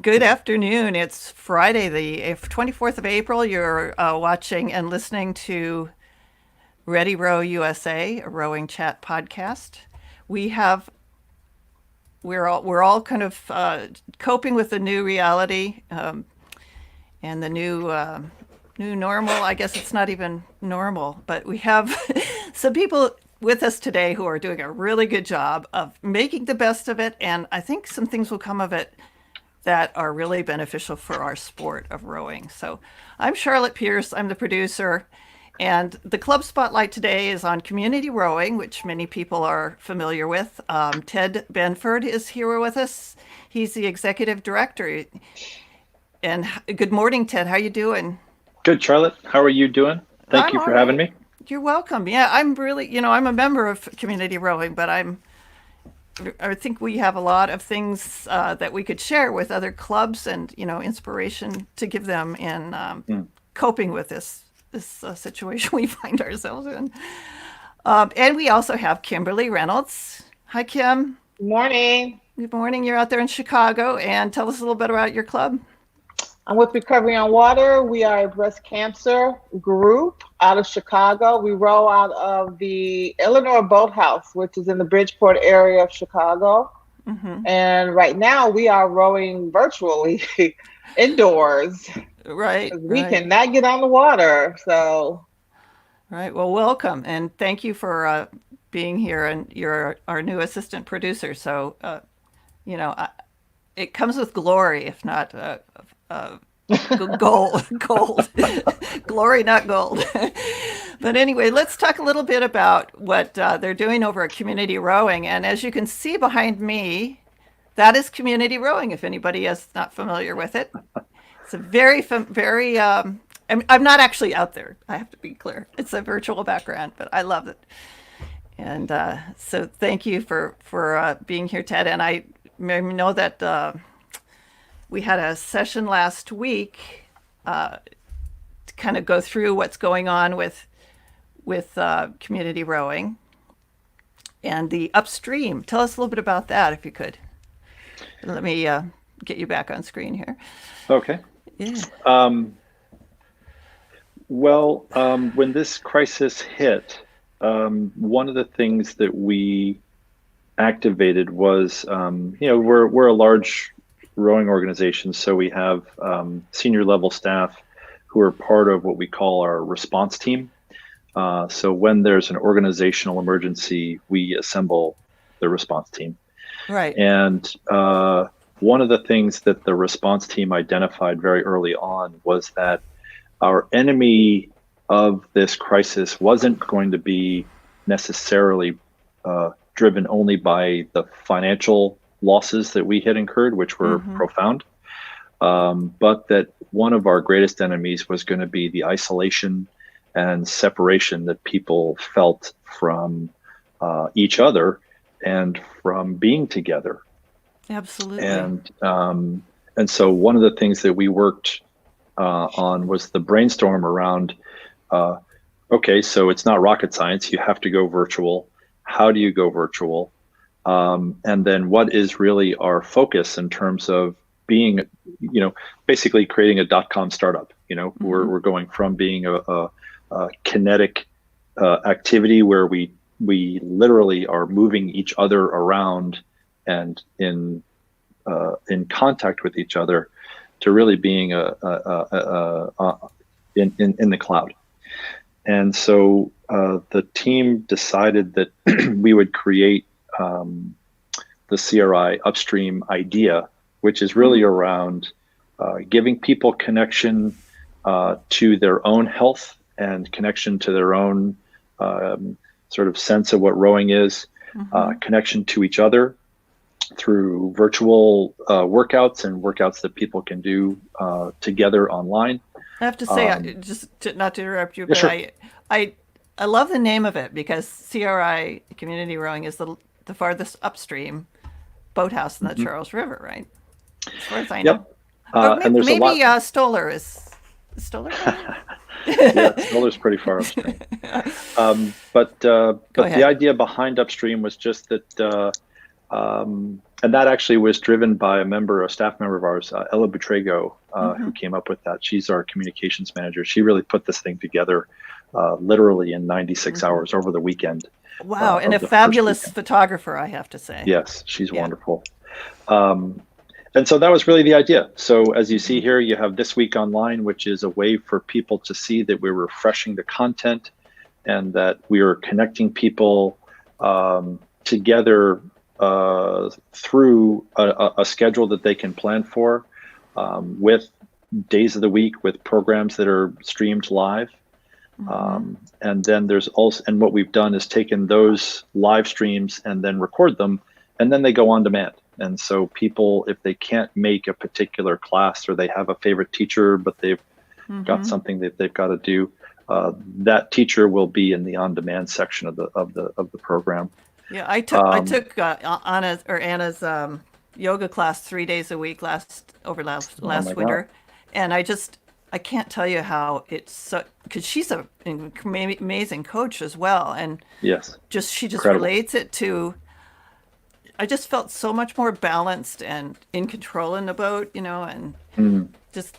Good afternoon. It's Friday, the 24th of April. You're watching and listening to Ready Row USA, a rowing chat podcast. We have we're all kind of coping with the new reality and the new normal. I guess it's not even normal, but we have some people with us today who are doing a really good job of making the best of it, and I think some things will come of it that are really beneficial for our sport of rowing. So I'm Charlotte Pierce, I'm the producer, and the club spotlight today is on community rowing, which many people are familiar with. Ted Benford is here with us. He's the executive director. And good morning, Ted. How you doing? Good, Charlotte. How are you doing? Thank I'm you all for having right. me. You're welcome. Yeah, I'm really, I'm a member of community rowing, but I think we have a lot of things that we could share with other clubs and inspiration to give them in Mm. coping with this situation we find ourselves in. And we also have Kymberly Reynolds. Hi, Kim. Morning. Good morning. You're out there in Chicago, and tell us a little bit about your club. I'm with Recovery on Water. We are a breast cancer group out of Chicago. We row out of the Illinois Boathouse, which is in the Bridgeport area of Chicago. Mm-hmm. And right now we are rowing virtually indoors Right, because we right, cannot get on the water. So, right. Well, welcome, and thank you for being here. And you're our new assistant producer, so you know, I, it comes with glory, if not gold, glory, not gold. But anyway, let's talk a little bit about what they're doing over at Community Rowing. And as you can see behind me, that is Community Rowing. If anybody is not familiar with it, it's a very. I'm not actually out there. I have to be clear. It's a virtual background, but I love it. And so, thank you for being here, Ted. And I know that we had a session last week to kind of go through what's going on with community rowing and the upstream. Tell us a little bit about that, if you could. Let me get you back on screen here. Okay. Yeah. When this crisis hit, one of the things that we activated was, we're a large rowing organization, so we have senior level staff who are part of what we call our response team. So when there's an organizational emergency, we assemble the response team. Right. And one of the things that the response team identified very early on was that our enemy of this crisis wasn't going to be necessarily driven only by the financial losses that we had incurred, which were profound, but that one of our greatest enemies was going to be the isolation and separation that people felt from each other and from being together. Absolutely. And so one of the things that we worked on was the brainstorm around, okay, so it's not rocket science. You have to go virtual. How do you go virtual? And then what is really our focus in terms of being, basically creating a .com startup. We're going from being a kinetic activity where we literally are moving each other around and in contact with each other, to really being in the cloud. And so the team decided that we would create the CRI upstream idea, which is really around giving people connection to their own health and connection to their own sort of sense of what rowing is, connection to each other through virtual workouts and workouts that people can do together online. I have to say, not to interrupt you, Yeah, but sure. I love the name of it because CRI Community Rowing is the farthest upstream boathouse in the Charles River, right? As far as I know. Yep. Or And there's a maybe lot. Stoller is Stoller. Yeah, Snowler's pretty far upstream. But Go the ahead. idea behind upstream was just that And that actually was driven by a staff member of ours, Ella Butrego, who came up with that. She's our communications manager. She really put this thing together literally in 96 hours over the weekend. Wow, and a the first fabulous weekend. photographer, I have to say. Yes, she's wonderful. And so that was really the idea. So as you see here, you have This Week Online, which is a way for people to see that we're refreshing the content and that we are connecting people together through a schedule that they can plan for, with days of the week, with programs that are streamed live. And then there's also, and what we've done is taken those live streams and then record them, and then they go on demand. And so people, if they can't make a particular class or they have a favorite teacher, but they've got something that they've got to do, that teacher will be in the on-demand section of the program. Yeah, I took Anna's yoga class 3 days a week last winter, and I can't tell you how it's so, because she's an amazing coach as well, and yes, she just incredible. relates it to. I just felt so much more balanced and in control in the boat, and just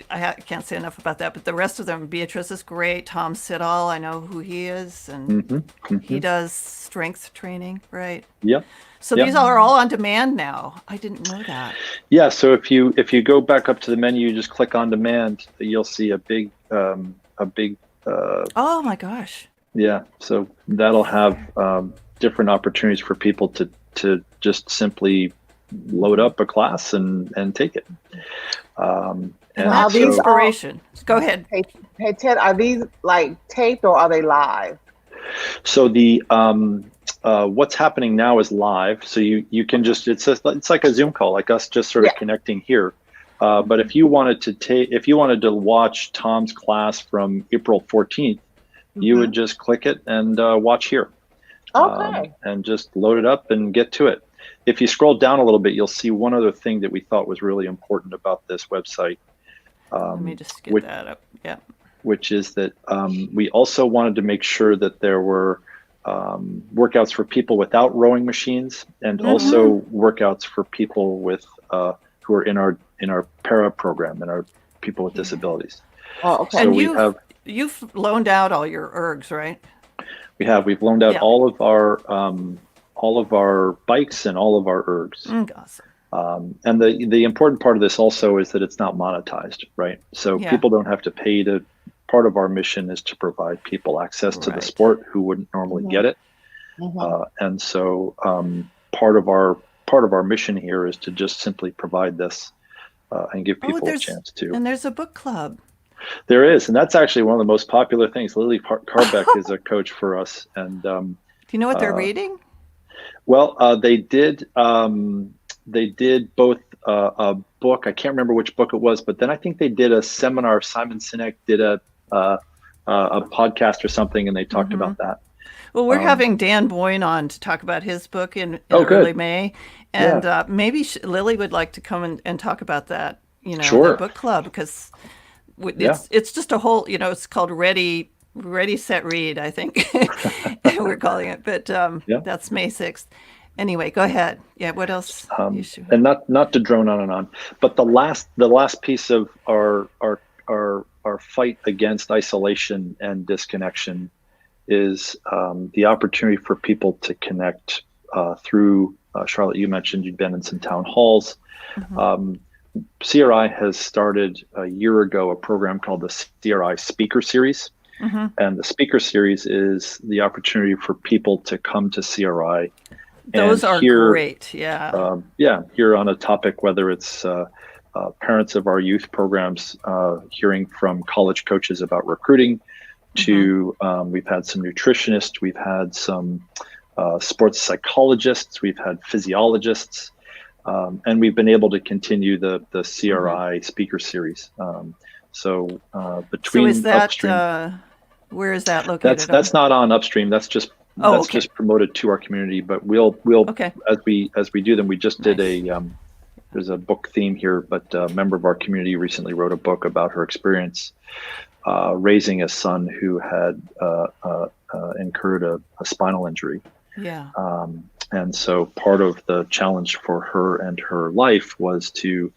I can't say enough about that. But the rest of them, Beatrice is great. Tom Siddall, I know who he is, and he does strength training, right? Yep. So these are all on demand now. I didn't know that. Yeah. So if you go back up to the menu, you just click on demand. You'll see a big. Oh my gosh. Yeah. So that'll have different opportunities for people to just simply load up a class and take it. And that's these inspiration. Go ahead. Hey Ted, are these like taped or are they live? So the what's happening now is live. So you can just, it's like a Zoom call, like us just sort of connecting here. But if you wanted to watch Tom's class from April 14th, you would just click it and watch here. Okay. And just load it up and get to it. If you scroll down a little bit, you'll see one other thing that we thought was really important about this website. Let me just get that up. Yeah. Which is that we also wanted to make sure that there were workouts for people without rowing machines, and also workouts for people with who are in our para program and our people with disabilities. Oh, okay. So and you've loaned out all your ergs, right? We've loaned out all of our bikes and all of our ergs. Awesome. And the important part of this also is that it's not monetized, right? So people don't have to pay to. Part of our mission is to provide people access to the sport who wouldn't normally get it. And so part of our mission here is to just simply provide this and give people a chance to. And there's a book club. There is, and that's actually one of the most popular things. Lily Carbeck is a coach for us, and do you know what they're reading? Well, they did both a book. I can't remember which book it was, but then I think they did a seminar. Simon Sinek did a podcast or something, and they talked about that. Well, we're having Dan Boyne on to talk about his book in early May, and maybe Lily would like to come and talk about that. The book club, because it's just a whole. It's called Ready, Set, Read. I think we're calling it, but that's May 6th. Anyway, go ahead. Yeah, what else? And not to drone on and on, but the last piece of our fight against isolation and disconnection is the opportunity for people to connect through. Charlotte, you mentioned you'd been in some town halls. CRI has started a year ago a program called the CRI Speaker Series. And the Speaker Series is the opportunity for people to come to CRI. Those are great, here on a topic, whether it's parents of our youth programs, hearing from college coaches about recruiting, to we've had some nutritionists, we've had some sports psychologists, we've had physiologists, and we've been able to continue the CRI Speaker Series. So is that Upstream, where is that located? That's not on Upstream. That's just just promoted to our community. But we'll as we do them. We just did there's a book theme here, but a member of our community recently wrote a book about her experience raising a son who had incurred a spinal injury. And so part of the challenge for her and her life was to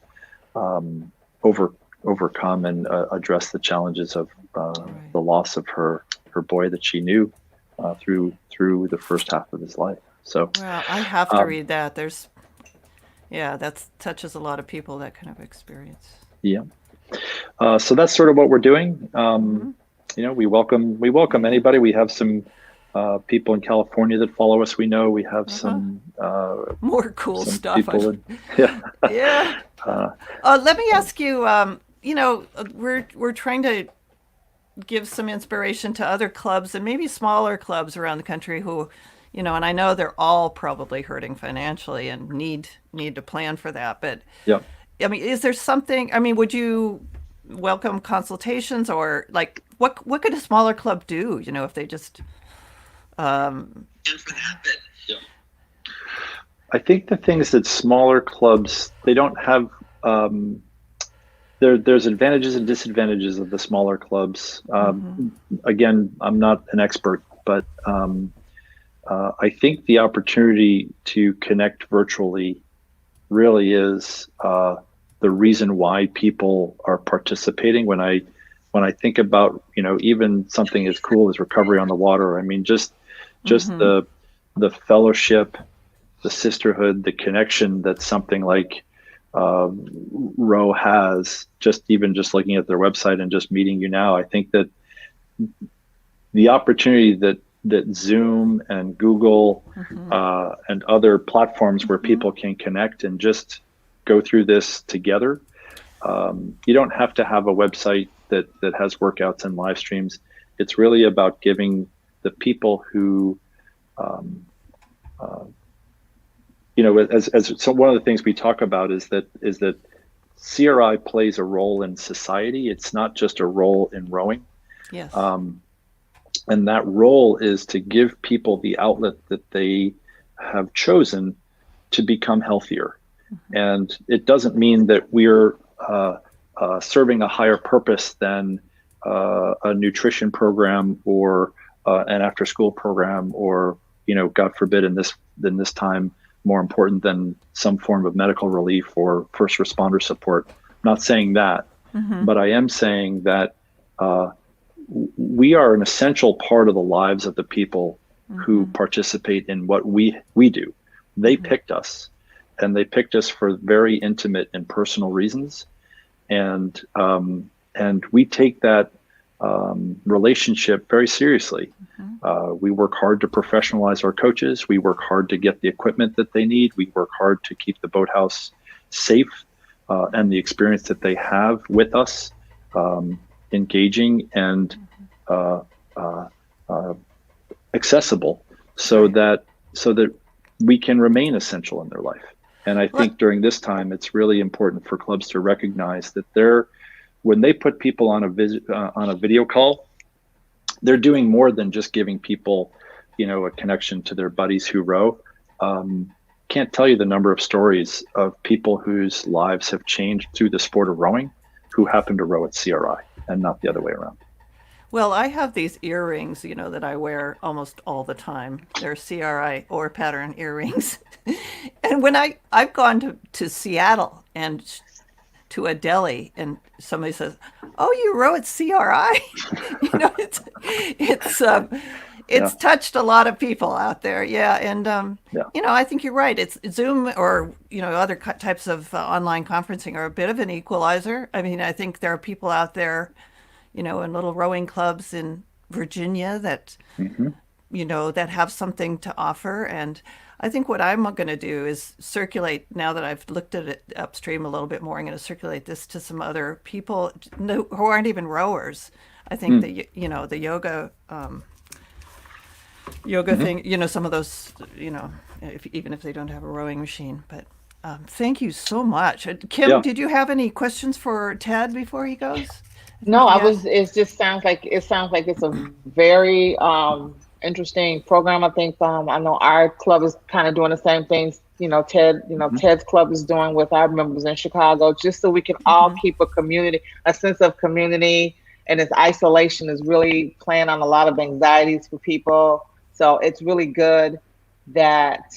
overcome and address the challenges of the loss of her boy that she knew through the first half of his life. So, well, I have to read that. That touches a lot of people, that kind of experience. Yeah. So that's sort of what we're doing. We welcome anybody. We have some people in California that follow us. We know we have some more cool some stuff. People yeah. Yeah. Let me ask you. We're trying to give some inspiration to other clubs and maybe smaller clubs around the country who, and I know they're all probably hurting financially and need to plan for that. But yeah. I mean, is there something? I mean, would you welcome consultations, or like what could a smaller club do? If they just Yeah. I think the things that smaller clubs, they don't have. There's advantages and disadvantages of the smaller clubs. Again, I'm not an expert, but I think the opportunity to connect virtually really is the reason why people are participating. When I think about, even something as cool as Recovery on the Water, I mean, just the fellowship, the sisterhood, the connection that something like Row has, just looking at their website and just meeting you now, I think that the opportunity that Zoom and Google and other platforms where people can connect and just go through this together. You don't have to have a website that has workouts and live streams. It's really about giving the people who, so one of the things we talk about is that CRI plays a role in society. It's not just a role in rowing. Yes. And that role is to give people the outlet that they have chosen to become healthier. And it doesn't mean that we're serving a higher purpose than a nutrition program or an after-school program, or God forbid in this time, more important than some form of medical relief or first responder support. I'm not saying that, but I am saying that we are an essential part of the lives of the people who participate in what we do. They picked us, and they picked us for very intimate and personal reasons. And we take that relationship very seriously. We work hard to professionalize our coaches. We work hard to get the equipment that they need. We work hard to keep the boathouse safe and the experience that they have with us engaging and accessible, so that we can remain essential in their life. And I think during this time, it's really important for clubs to recognize that when they put people on a video call, they're doing more than just giving people, a connection to their buddies who row. Can't tell you the number of stories of people whose lives have changed through the sport of rowing, who happen to row at CRI and not the other way around. Well, I have these earrings, that I wear almost all the time. They're CRI or pattern earrings. And when I've gone to Seattle and to a deli, and somebody says, "Oh, you row at CRI?" It's touched a lot of people out there. Yeah. And, I think you're right. It's Zoom or, other types of online conferencing are a bit of an equalizer. I mean, I think there are people out there, in little rowing clubs in Virginia that, that have something to offer. And I think what I'm going to do is circulate, now that I've looked at it upstream a little bit more, I'm going to circulate this to some other people who aren't even rowers. I think the yoga thing, some of those, even if they don't have a rowing machine. But thank you so much. Kim, did you have any questions for Ted before he goes? No, it just sounds like it's a very interesting program. I think I know our club is kind of doing the same things. Ted's club is doing with our members in Chicago, just so we can all keep a sense of community. And this isolation is really playing on a lot of anxieties for people. So it's really good that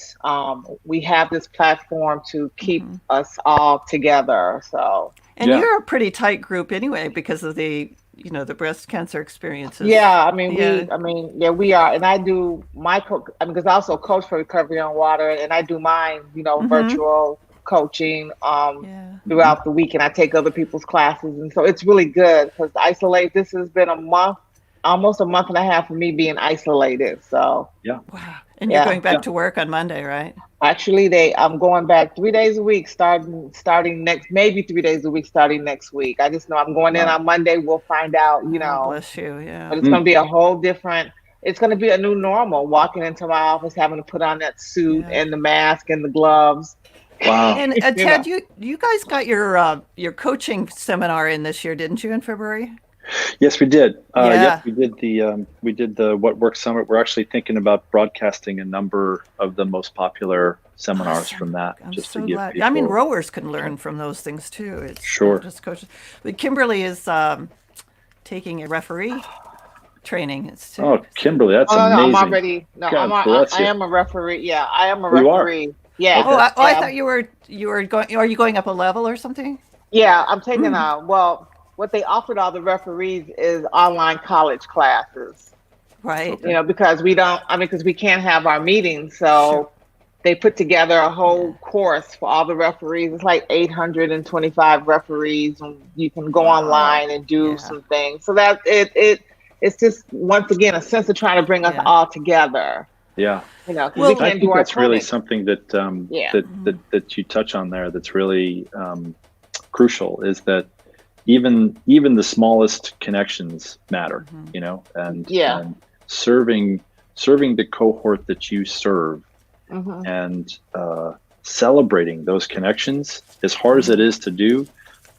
we have this platform to keep us all together. So And Yeah. you're a pretty tight group anyway because of the, the breast cancer experiences. yeah, I mean, Yeah. we are, and I do my because I also coach for Recovery on Water, and I do mine, virtual coaching Yeah. throughout the week, and I take other people's classes, and so it's really good because isolate. This has been a month, almost a month and a half for me being isolated. So Yeah. Wow. And you're yeah. going back Yeah. to work on Monday, right? Actually, I'm going back 3 days a week, starting next, maybe 3 days a week, starting next week. I just know I'm going in Wow. on Monday. We'll find out, Oh, bless you. but Yeah. it's going to be a whole different. It's going to be a new normal. Walking into my office, having to put on that suit Yeah. and the mask and the gloves. Wow. And You Ted, know. you guys got your coaching seminar in this year, didn't you, in February? Yes, we did. Yeah. Yep, we did the What Works Summit. We're actually thinking about broadcasting a number of the most popular seminars Awesome. from that, I'm just to so give glad. people. I mean, rowers can learn from those things too. It's Sure. not just coaches. But Kymberly is taking a referee training. It's too. Oh, Kymberly, that's Oh no, amazing. I'm already. No, God bless I you. am a referee. Yeah, I am a You are? referee. Yeah. Okay. I Yeah. thought you were going. Are you going up a level or something? Yeah, I'm taking well, what they offered all the referees is online college classes. Right. Okay. Because because we can't have our meetings, so Sure. they put together a whole course for all the referees. It's like 825 referees, and you can go online and do Yeah. some things. So that it's just once again a sense of trying to bring us Yeah. all together. Yeah. Because Well, we I can't think do our that's really clinic. something that Yeah. that you touch on there. That's really crucial. Is that even the smallest connections matter, and Yeah. and serving the cohort that you serve, hmm and celebrating those connections, as hard as it is to do,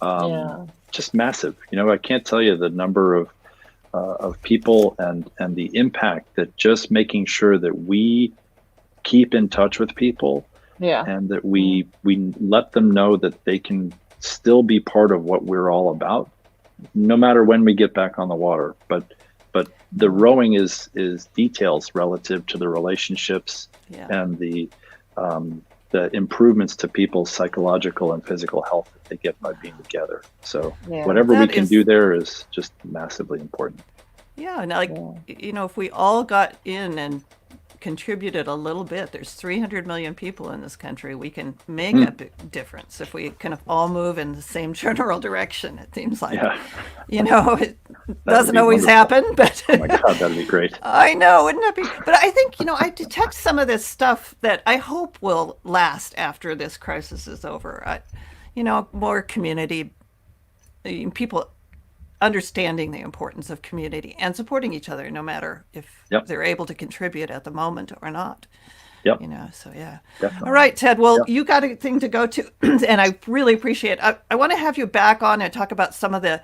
Yeah. just massive. I can't tell you the number of people and the impact that just making sure that we keep in touch with people, Yeah. and that we let them know that they can still be part of what we're all about, no matter when we get back on the water. But the rowing is details relative to the relationships Yeah. and the improvements to people's psychological and physical health that they get by being together. So Yeah. whatever we That can is- do there is just massively important. Yeah. And if we all got in and contributed a little bit, there's 300 million people in this country. We can make a big difference if we kind of all move in the same general direction. It seems like, Yeah. It doesn't be always wonderful. happen, but Oh my God, that'd be great. I know, wouldn't it be? But I think, I detect some of this stuff that I hope will last after this crisis is over. More community, people understanding the importance of community and supporting each other, no matter if Yep. they're able to contribute at the moment or not. Yep. So yeah. Definitely. All right, Ted. Well, Yep. you got a thing to go to, and I really appreciate it. I want to have you back on and talk about some of the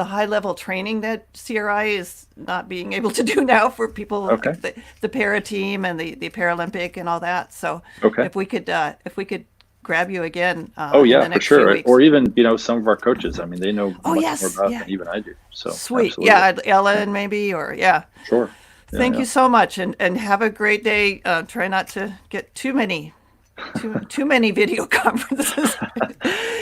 high level training that CRI is not being able to do now for people, Okay. the para team and the Paralympic and all that. So Okay. if we could grab you again. Oh in yeah, the for next few sure. weeks. Or even some of our coaches. I mean, they know Oh, much yes, more about it yeah. than even I do. So Sweet. absolutely. Yeah, Ellen maybe, or yeah. Sure. Yeah, Thank yeah. you so much, and have a great day. Try not to get too many video conferences.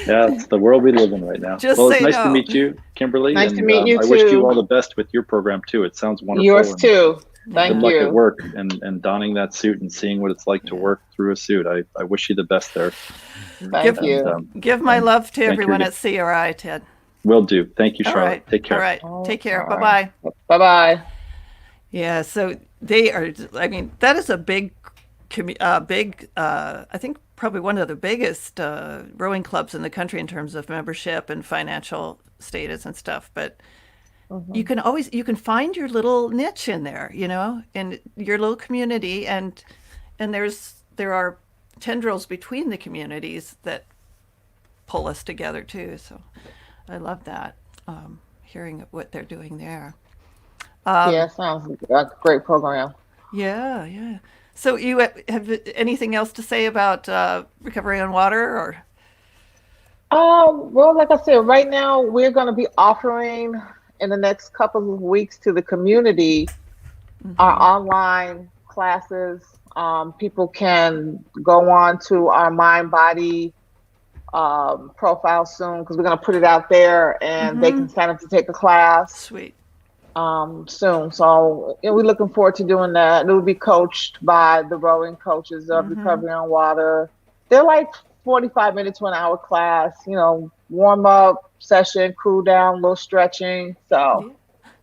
Yeah, it's the world we live in right now. Just Well, it's say nice no. to meet you, Kimberly. Nice and to meet you I wish you too. all the best with your program too. It sounds wonderful. Yours and too. Good Thank luck at you. work and donning that suit and seeing what it's like to work through a suit. I wish you the best there. Thank you. Give my love to thank you everyone again. at CRI, Ted. Will do. Thank you, All Charlotte. right. Take care. All right. Take care. All Bye right. bye. Bye bye. Yeah. So they are. I mean, that is a big, I think probably one of the biggest rowing clubs in the country in terms of membership and financial status and stuff. But you can find your little niche in there, in your little community, and there are tendrils between the communities that pull us together too. So I love that, hearing what they're doing there. Yeah, sounds like a great program. Yeah. So you have anything else to say about recovery on water, or? Well, like I said, right now we're going to be offering in the next couple of weeks to the community our online classes People can go on to our Mind Body profile soon because we're going to put it out there, and they can sign up to take a class. Sweet. Soon. So we're looking forward to doing that. It will be coached by the rowing coaches of Recovery on Water. They're like 45 minutes to an hour class, warm up session, cool down, a little stretching. So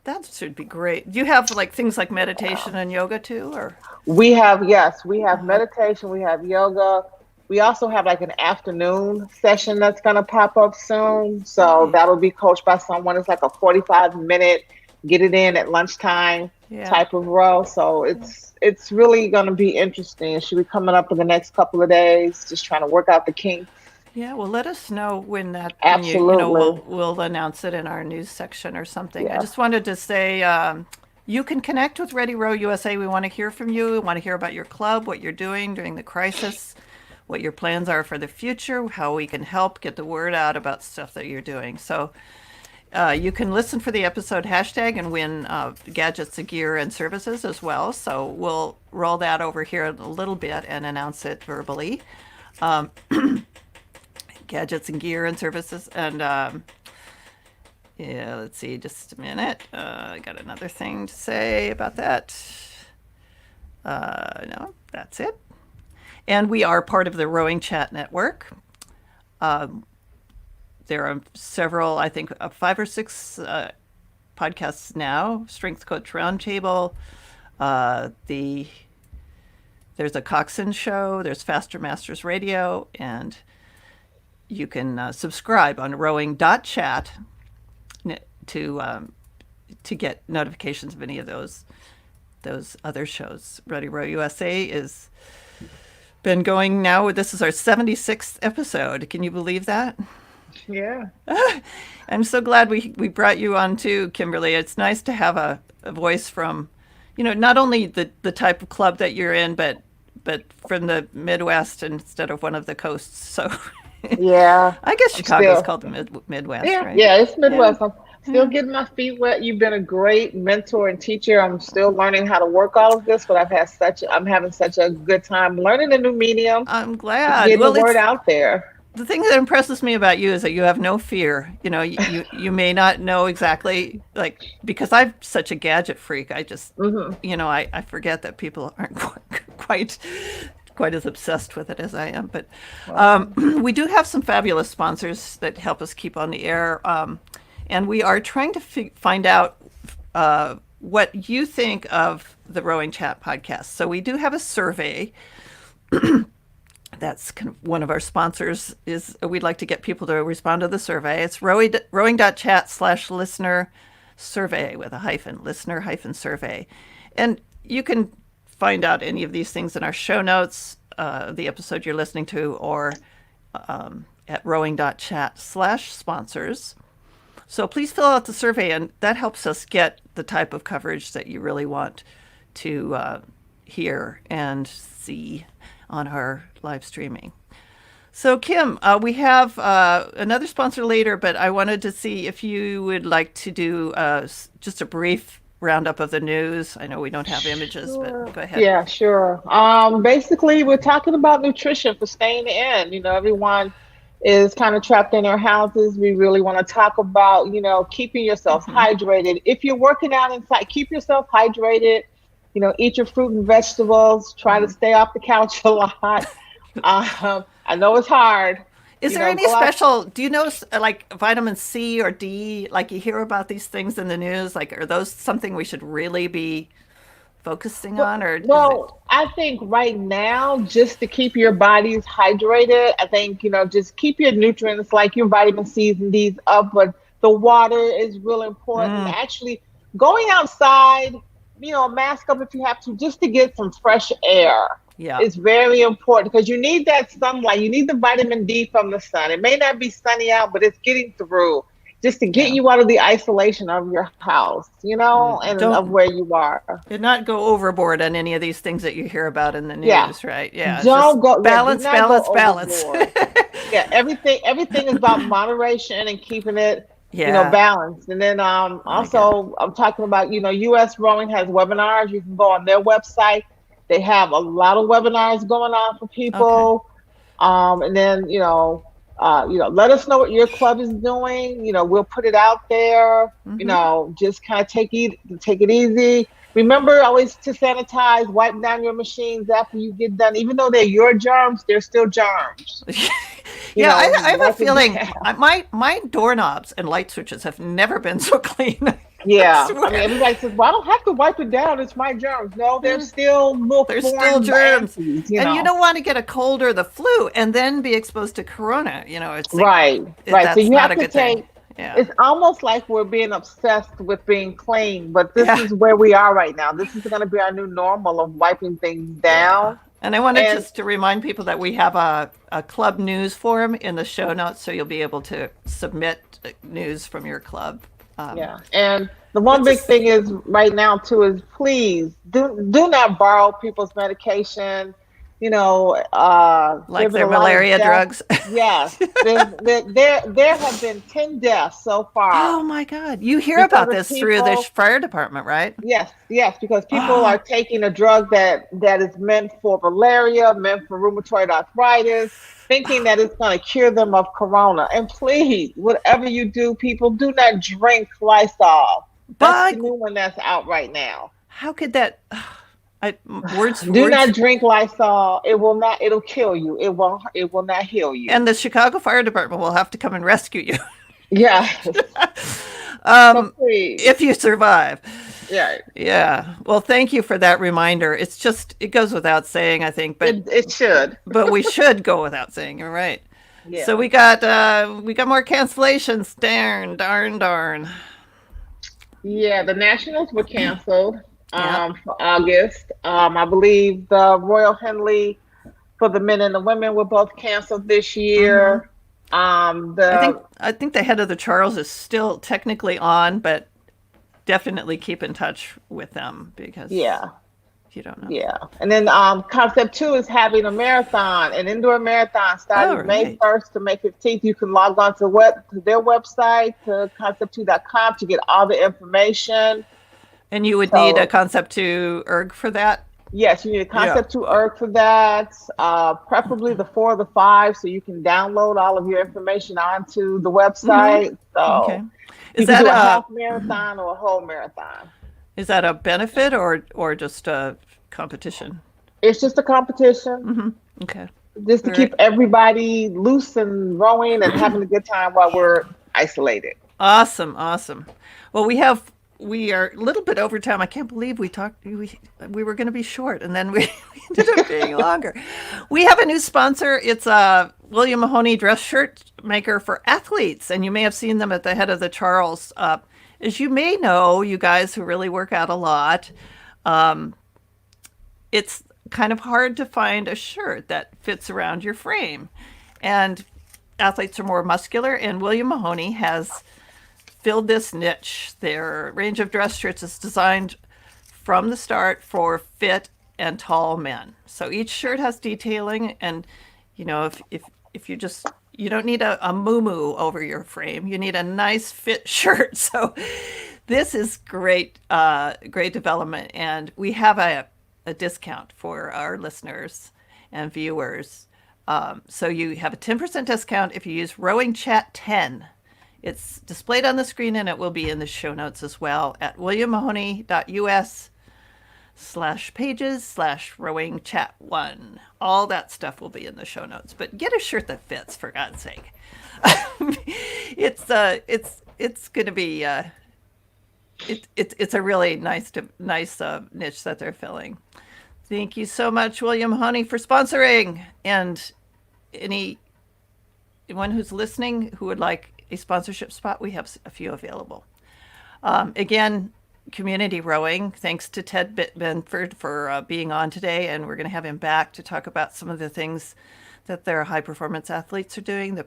that should be great. Do you have like things like meditation and yoga too, or? We have meditation, we have yoga. We also have like an afternoon session that's going to pop up soon. So that'll be coached by someone. It's like a 45-minute get it in at lunchtime type of row. So it's really going to be interesting. It should be coming up in the next couple of days, just trying to work out the kinks. Yeah, well, let us know when that. Absolutely. We'll announce it in our news section or something. Yeah. I just wanted to say you can connect with Ready Row USA. We want to hear from you. We want to hear about your club, what you're doing during the crisis, what your plans are for the future, how we can help get the word out about stuff that you're doing. So you can listen for the episode hashtag and win gadgets, gear, and services as well. So we'll roll that over here in a little bit and announce it verbally. Gadgets and gear and services. And let's see, just a minute. I got another thing to say about that. No, that's it. And we are part of the Rowing Chat Network. There are several, I think, 5 or 6 podcasts now. Strength Coach Roundtable. There's a Coxon Show. There's Faster Masters Radio. And you can subscribe on rowing.chat to get notifications of any of those other shows. Ready Row USA is been going now. This is our 76th episode. Can you believe that? Yeah. I'm so glad we brought you on too, Kymberly. It's nice to have a voice from, not only the type of club that you're in, but from the Midwest instead of one of the coasts. So yeah, I guess Chicago's called the Midwest, right? Yeah, it's Midwest. Yeah. I'm still getting my feet wet. You've been a great mentor and teacher. I'm still learning how to work all of this, but I'm having such a good time learning a new medium. I'm glad. Getting the word out there. The thing that impresses me about you is that you have no fear. You may not know exactly, because I'm such a gadget freak. I just, I forget that people aren't quite as obsessed with it as I am. But we do have some fabulous sponsors that help us keep on the air. And we are trying to find out what you think of the Rowing Chat podcast. So we do have a survey. That's kind of one of our sponsors. We'd like to get people to respond to the survey. It's rowing.chat/listener survey with a hyphen, listener-survey. And you can find out any of these things in our show notes, the episode you're listening to, or at rowing.chat/sponsors. So please fill out the survey, and that helps us get the type of coverage that you really want to hear and see on our live streaming. So Kim, we have another sponsor later, but I wanted to see if you would like to do just a brief roundup of the news. I know we don't have images, but go ahead. Yeah, sure. Basically, we're talking about nutrition for staying in. Everyone is kind of trapped in their houses. We really want to talk about, keeping yourself hydrated. If you're working out inside, keep yourself hydrated. Eat your fruit and vegetables. Try to stay off the couch a lot. I know it's hard. Is there any special, do you know, like vitamin C or D, like you hear about these things in the news, are those something we should really be focusing on? I think right now, just to keep your bodies hydrated, I think, just keep your nutrients like your vitamin C's and D's up, but the water is real important. Actually, going outside, mask up if you have to, just to get some fresh air. Yeah, it's very important because you need that sunlight. You need the vitamin D from the sun. It may not be sunny out, but it's getting through just to get you out of the isolation of your house, and of where you are. And not go overboard on any of these things that you hear about in the news, right? Yeah. Don't go balance. Yeah, everything is about moderation and keeping it balanced. And then also I'm talking about, US Rowing has webinars. You can go on their website They have a lot of webinars going on for people. And then, let us know what your club is doing. We'll put it out there. Just kind of take it easy. Remember always to sanitize, wipe down your machines after you get done. Even though they're your germs, they're still germs. I have a feeling my doorknobs and light switches have never been so clean. Yeah, I mean, everybody says, "Well, I don't have to wipe it down; it's my germs." No, there's still germs, and you don't want to get a cold or the flu and then be exposed to corona. It's like, right. That's So you not have a to good thing. Yeah. It's almost like we're being obsessed with being clean, but this is where we are right now. This is going to be our new normal of wiping things down. Yeah. And I wanted just to remind people that we have a club news forum in the show notes, so you'll be able to submit news from your club. And the one big thing is right now too is please do not borrow people's medication. Like their malaria drugs. Yes, there have been 10 deaths so far. Oh my God! You hear about this through the fire department, right? Yes, because people are taking a drug that is meant for malaria, meant for rheumatoid arthritis, thinking that it's going to cure them of corona. And please, whatever you do, people, do not drink Lysol. That's the new one that's out right now. How could that? Do not drink Lysol. It'll kill you. It will not heal you. And the Chicago Fire Department will have to come and rescue you. Yeah. If you survive. Yeah. Yeah. Well, thank you for that reminder. It's just, it goes without saying, I think, but it should. But we should go without saying. You're right. Yeah. So we got more cancellations. Darn. Yeah, the Nationals were canceled. For August. I believe the Royal Henley for the men and the women were both canceled this year. I think the head of the Charles is still technically on, but definitely keep in touch with them because you don't know. Yeah. And then Concept 2 is having a marathon, an indoor marathon starting May 1st to May 15th. You can log on to their website, to concept2.com, to get all the information. And you would need a Concept 2 erg for that? Yes, you need a Concept 2 erg for that, preferably the 4 or the 5, so you can download all of your information onto the website. So you can do a half marathon or a whole marathon. Is that a benefit or just a competition? It's just a competition. Okay. Just to keep everybody loose and rowing and having a good time while we're isolated. Awesome. Well, we are a little bit over time. I can't believe we were going to be short, and then we ended up being longer. We have a new sponsor. It's a William Mahoney dress shirt maker for athletes, and you may have seen them at the head of the Charles. As you may know, you guys who really work out a lot, it's kind of hard to find a shirt that fits around your frame. And athletes are more muscular, and William Mahoney has filled this niche. Their range of dress shirts is designed from the start for fit and tall men. So each shirt has detailing, and if you don't need a muumuu over your frame, you need a nice fit shirt. So this is great development, and we have a discount for our listeners and viewers. So you have a 10% discount if you use Rowing Chat 10. It's displayed on the screen, and it will be in the show notes as well at williammahoney.us/pages/rowing chat1. All that stuff will be in the show notes. But get a shirt that fits, for God's sake. It's going to be it's a really nice niche that they're filling. Thank you so much, William Mahoney, for sponsoring. And anyone who's listening who would like a sponsorship spot, we have a few available. Again, community rowing, thanks to Ted Benford for being on today, and we're going to have him back to talk about some of the things that their high performance athletes are doing, the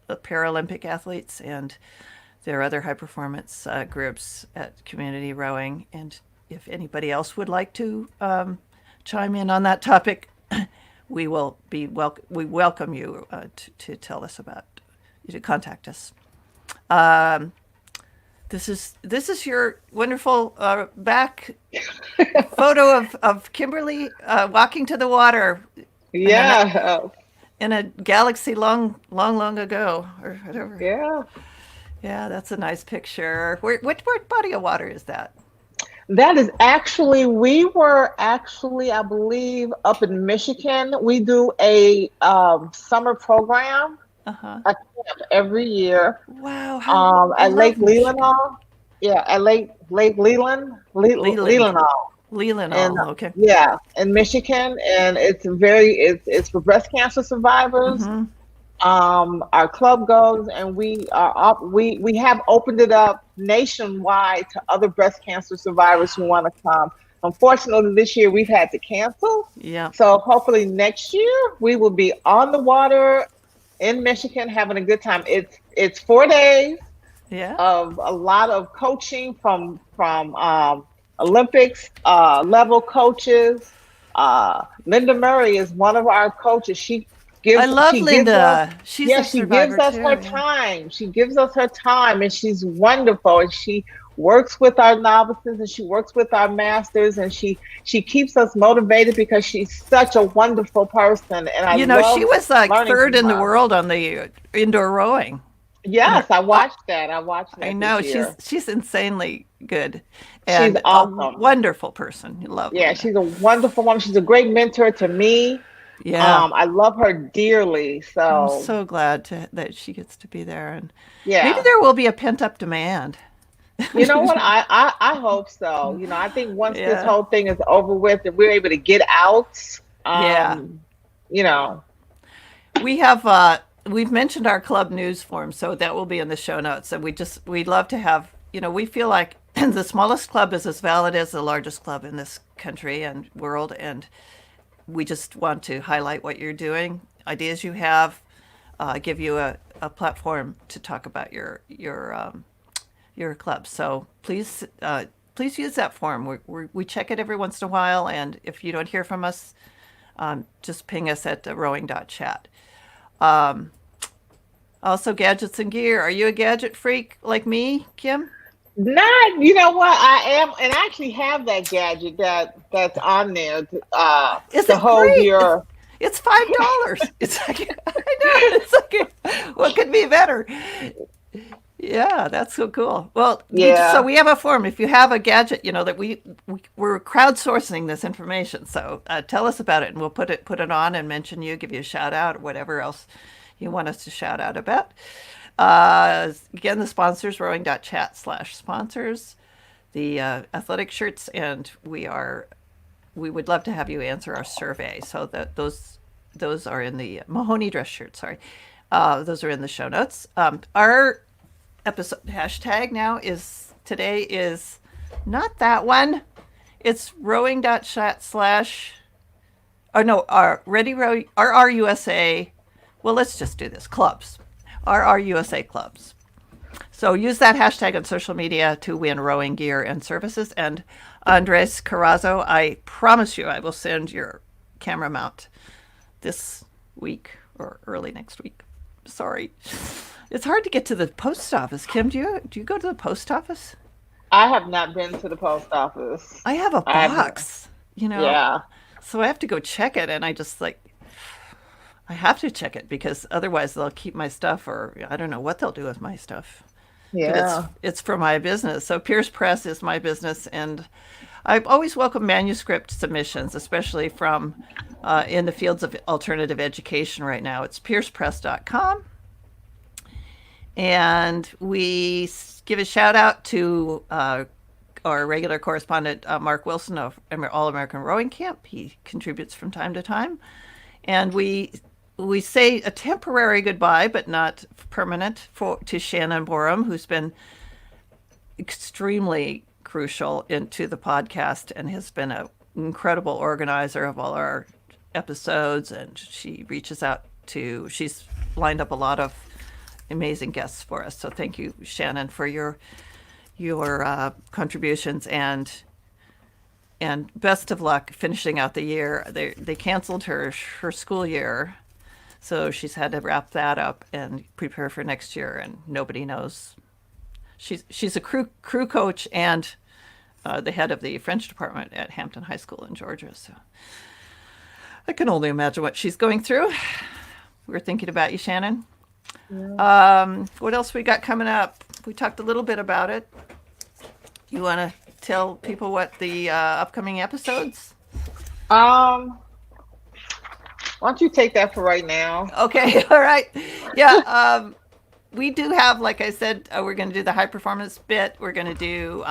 Paralympic athletes and their other high performance groups at community rowing. And if anybody else would like to chime in on that topic, we welcome you to tell us about, to contact us. This is your wonderful back photo of Kymberly walking to the water Yeah. in a galaxy long ago or whatever. Yeah. Yeah, that's a nice picture. What body of water is that? That is actually, we were actually, I believe, up in Michigan. We do a summer program, Uh-huh. a camp every year, Wow, how I at Lake love Michigan. Leelanau. Yeah, at Lake Leland, Leland. Leelanau, Leland, and all okay. yeah, in Michigan, and it's for breast cancer survivors. Mm-hmm. Our club goes, and we have opened it up nationwide to other breast cancer survivors who want to come. Unfortunately, this year we've had to cancel. Yeah. So hopefully next year we will be on the water in Michigan having a good time. It's 4 days Yeah. of a lot of coaching from Olympics level coaches. Linda Murray is one of our coaches. I love She gives us, Linda. She's yeah, a she gives survivor us too. her Yeah. time. She gives us her time, and she's wonderful. And she works with our novices, and she works with our masters, and she keeps us motivated because she's such a wonderful person, and I You know, she love was like learning third from in the her. world on the indoor rowing. In Yes, her, I watched that. I watched I that this know year. she's insanely good She's and a awesome. wonderful person. You love Yeah, Linda. she's a wonderful woman. She's a great mentor to me. Yeah. I love her dearly. I'm So so glad that she gets to be there, and maybe yeah, there will be a pent up demand. you know what? I hope so. I think once this Yeah. whole thing is over with and we're able to get out, Yeah. you know, We have we've mentioned our club news form, so that will be in the show notes. And we'd love to have, we feel like the smallest club is as valid as the largest club in this country and world, and we just want to highlight what you're doing, ideas you have, give you a platform to talk about your club. So please use that form. We check it every once in a while, and if you don't hear from us, just ping us at rowing.chat. Also, gadgets and gear. Are you a gadget freak like me, Kim? not, you know what? I am, and I actually have that gadget that's on there Is to it hold great? your. It's $5. It's like I know. It's like what could be better? Yeah, that's so cool. Well, so Yeah. we have a form. If you have a gadget, that we're crowdsourcing this information. So tell us about it, and we'll put it on and mention you, give you a shout out, or whatever else you want us to shout out about. Again, the sponsors, rowing.chat/sponsors, the athletic shirts, and we would love to have you answer our survey. So that those are in the Mahoney dress shirt. Sorry, those are in the show notes. Our episode hashtag today is not that one. It's rowing.chat slash. Oh no, our Ready Row RRUSA. Well, let's just do this. Clubs. RRUSA clubs. So use that hashtag on social media to win rowing gear and services. And Andres Carrazzo, I promise you I will send your camera mount this week or early next week. Sorry. It's hard to get to the post office. Kim, do you go to the post office? I have not been to the post office. I have a I have, box, yeah. so I have to go check it, and I have to check it because otherwise they'll keep my stuff, or I don't know what they'll do with my stuff. But Yeah. it's for my business. So Pierce Press is my business, and I've always welcomed manuscript submissions, especially from in the fields of alternative education right now. It's piercepress.com. And we give a shout out to our regular correspondent, Mark Wilson of All American Rowing Camp. He contributes from time to time. And we say a temporary goodbye, but not permanent, to Shannon Borum, who's been extremely crucial into the podcast and has been an incredible organizer of all our episodes. And she's lined up a lot of amazing guests for us. So thank you, Shannon, for your contributions, and best of luck finishing out the year. They canceled her school year, so she's had to wrap that up and prepare for next year, and nobody knows. she's a crew coach and the head of the French department at Hampton High School in Georgia. So I can only imagine what she's going through. We're thinking about you, Shannon. Yeah. What else we got coming up? We talked a little bit about it. You want to tell people what the upcoming episodes? Why don't you take that for right now? Okay, all right. Yeah, we do have, like I said, we're going to do the high performance bit. We're going to do,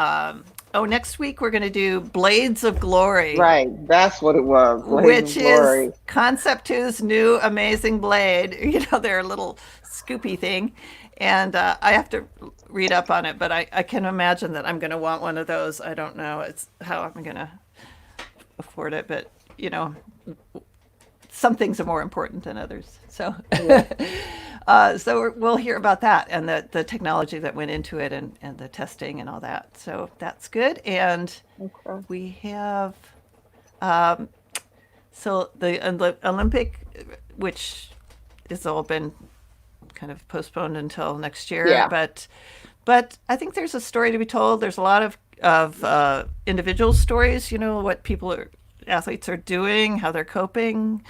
next week we're going to do Blades of Glory. Right, that's what it was. Which is Concept 2's new amazing blade. You know, they're a little scoopy thing. And I have to read up on it, but I can imagine that I'm going to want one of those. I don't know how I'm going to afford it, but, you know, some things are more important than others. So, so we'll hear about that and the technology that went into it and the testing and all that. So that's good. And we have, so the Olympic, which has all been kind of postponed until next year. Yeah. But I think there's a story to be told. There's a lot of individual stories, you know, what athletes are doing, how they're coping.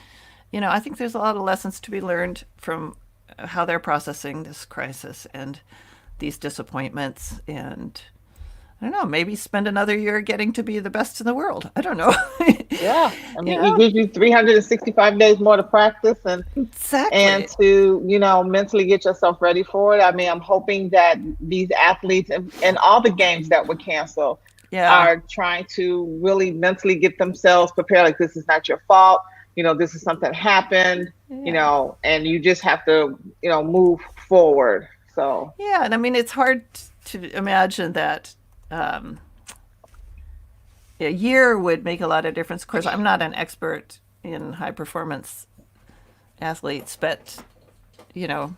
You know, I think there's a lot of lessons to be learned from how they're processing this crisis and these disappointments. And I don't know, maybe spend another year getting to be the best in the world. I don't know. Yeah. I mean, it gives you 365 days more to practice and to, you know, mentally get yourself ready for it. I mean, I'm hoping that these athletes and all the games that were canceled are trying to really mentally get themselves prepared. Like, this is not your fault. You know, this is something happened, you know, and you just have to, you know, move forward. So, yeah. And I mean, it's hard to imagine that a year would make a lot of difference. Of course, I'm not an expert in high performance athletes, but, you know,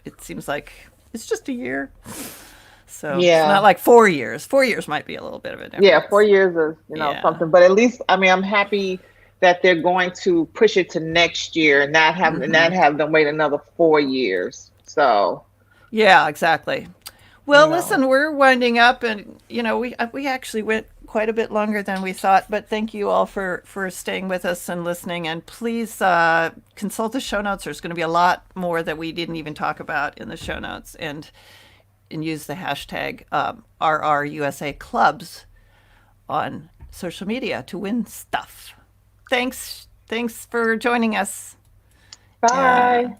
it seems like it's just a year. So it's not like 4 years. 4 years might be a little bit of a difference. Yeah, 4 years is, you know, something. But at least, I mean, I'm happy that they're going to push it to next year and not have them wait another 4 years. So. Yeah, exactly. Well, listen, we're winding up, and you know, we actually went quite a bit longer than we thought, but thank you all for staying with us and listening. And please consult the show notes. There's going to be a lot more that we didn't even talk about in the show notes, and use the hashtag RRUSA Clubs on social media to win stuff. Thanks for joining us. Bye. Bye.